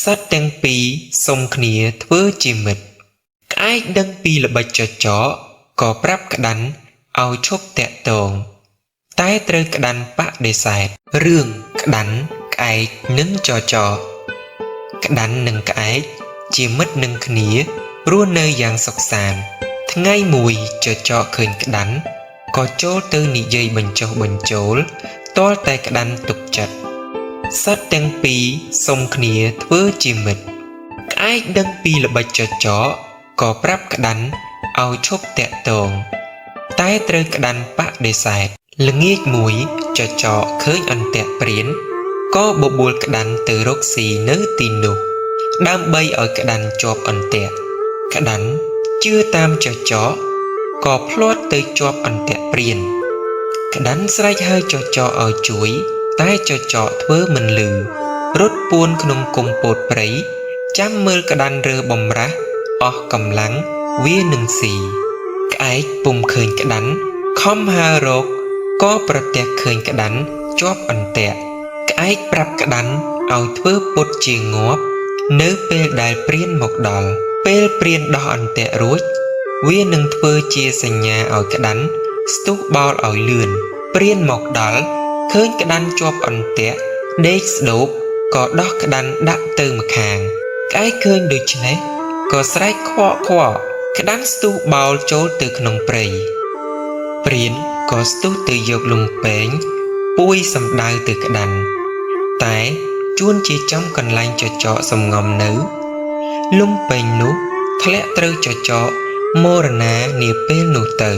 សត្វទាំងពីរសុំគ្នាធ្វើជាមិត្តក្អែកដឹងពីល្បិចចចកក៏ប្រាប់ក្តាន់ឲ្យឈប់តាក់ទងតែត្រូវក្តាន់បដិសេធរឿងក្តាន់ក្អែកនិងចចកក្តាន់និងក្អែកជាមិត្តនឹងគ្នារស់នៅយ៉ាងសុខសាន្តថ្ងៃមួយចចកឃើញក្តាន់ក៏ចូលទៅនិយាយបញ្ចុះបញ្ចូលទាល់តែក្តាន់ទុកចិត្តសត្វទាំងពីរសុំគ្នាធ្វើជាមិត្តក្អែកដឹងពីល្បិចចចកក៏ប្រាប់ក្តាន់ឲ្យឈប់តាក់ទងតែត្រូវក្តាន់បដិសេធល្ងាចមួយចចកឃើញអន្ទាក់ព្រានក៏បបួលក្តាន់ទៅរកស៊ីនៅទីនោះដើម្បីឲ្យក្តាន់ជាប់អន្ទាក់ក្តាន់ជឿតាមចចកក៏ភ្លាត់ទៅជាប់អន្ទាក់ព្រានក្តាន់ស្រែកហៅចចកឲ្យជួយតែចចកធ្វើមិនឮរត់ពួនក្នុងគុម្ពោតព្រៃចាំមើលក្តាន់រើបំរាស់អស់កម្លាំងវានឹងស៊ីក្អែកពុំឃើញក្តាន់ខំហើររកក៏ប្រទះឃើញក្តាន់ជាប់អន្ទាក់ក្អែកប្រាប់ក្តាន់ឲ្យធ្វើពុតជាងាប់នៅពេលដែលព្រានមកដល់ពេលព្រានដោះអន្ទាក់រួចវានឹងធ្វើជាសញ្ញាឲ្យក្តាន់ស្ទុះបោលឲ្យលឿនព្រានមកដល់ឃើញក្តាន់ជាប់អន្ទាក់ដេកស្ដោកក៏ដោះក្តាន់ដាក់ទៅម្ខាងក្អែកឃើញដូច្នេះក៏ស្រែកខ្វក់ខ្វក់ក្តាន់ស្ទុះបោលចូលទៅក្នុងព្រៃព្រានក៏ស្ទុះទៅយកលំពែងពួយសំដៅទៅក្តាន់តែជួនជាចំកន្លែងចចកសំងំនៅលំពែងនោះធ្លាក់ត្រូវចចកមរណានាពេលនោះទៅ